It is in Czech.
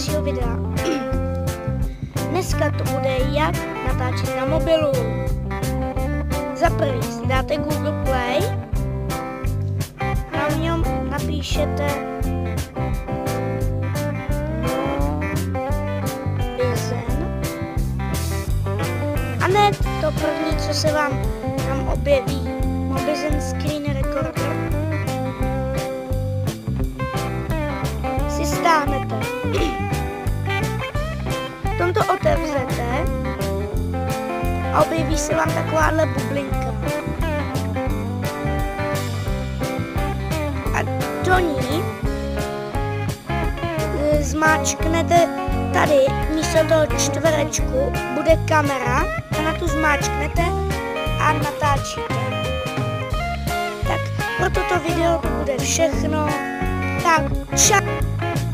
dalšího videa. Dneska to bude jak natáčet na mobilu. Za prvý si dáte Google Play, na něm napíšete Mobizen a hned to první, co se vám tam objeví, Mobizen Screen Recorder, si stáhnete. V tomto otevřete a objeví se vám takováhle bublinka. A do ní zmáčknete tady, místo toho čtverečku bude kamera a na tu zmáčknete a natáčíte. Tak pro toto video to bude všechno. Tak čau.